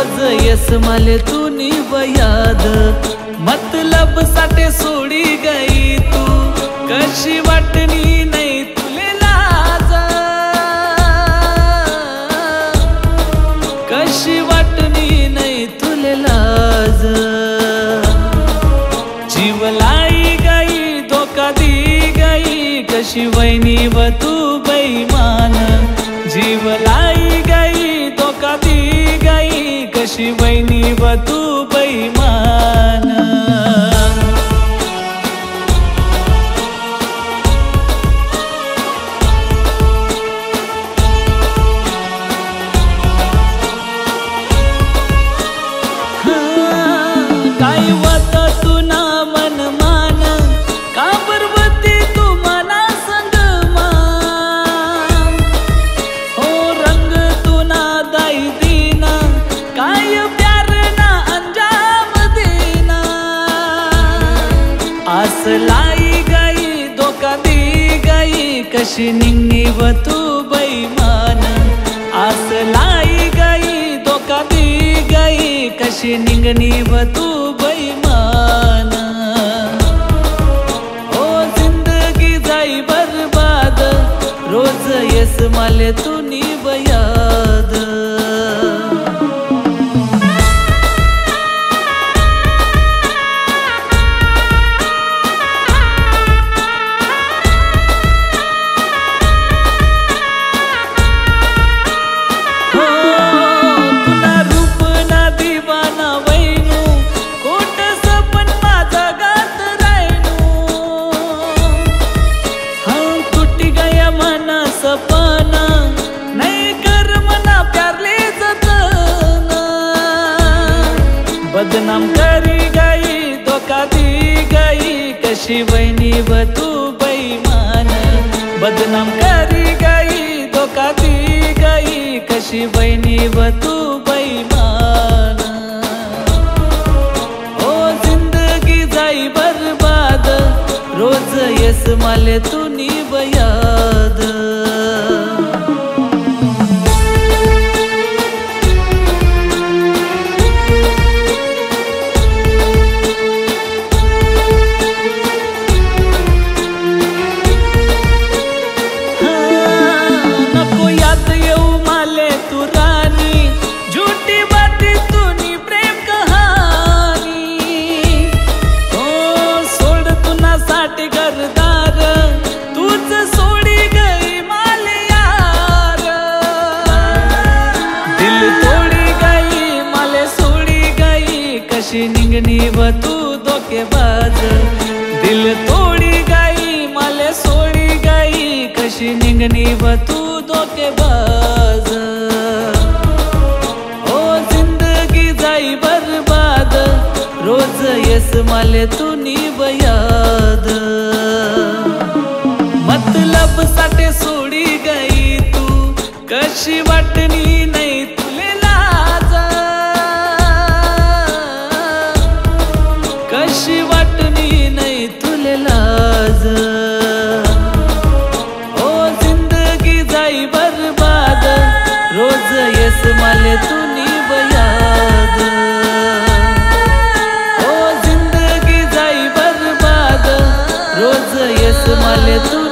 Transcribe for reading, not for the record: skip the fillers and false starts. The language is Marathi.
रोज यस माले तू नी याद, मतलब साठे सोडी गई तू, कशी वाटणी नाही तुले लाज, कशी वाटणी नाही तुले लाज। जीव लाई गई धोका दी गई, कशी वैनी व तू बेईमान, जीव लाई गई धोका दी गई, कशी वैनी व तू बेईमान। काय वत तू ना मन मान, का बरवती तू मना संग मान, हो रंग तू ना दाई दीना, काय प्यार ना अंजाम देना। आस लाई गई धोका दी गई, कशी निंगी व तू बेईमान, आस लाई गई धोका दी गई, कशी निंगनी व तू बेईमान। ओ जिंदगी जाई बर्बाद, रोज यस माले तू नी याद। सपना नहीं कर मना प्यार ले जतना, बदनाम करी गई धोका दी गई, कशी वैनी व तू बेईमान, बदनाम करी गई धोका दी गई, कशी वैनी व तू बेईमान। ओ जिंदगी जाई बर्बाद, रोज यस माले तू नी याद। नको याद येऊ माले तू रानी, झूठी बाती तू नी प्रेम कहानी, हो सोड तू ना साठी घरदार, तूच सोडी गई माले यार, दिल तोडी गई माले सोडी गई, कशी निंगनी व तू धोकेबाज, दिल तोडी गई माले सोडी गई, कशी निंगनी व तू धोकेबाज। ओ जिंदगी जाई बर्बाद, रोज यस माले तू नी याद, मतलब साठे सोडी गई तू, कशी वाटणी नाही तुले लाज, कशी वाटणी नाही तुले लाज। ओ जिंदगी जाई बर्बाद, रोज यस माले तू नी याद। ओ जिंदगी जाई बर्बाद, रोज यस माले तू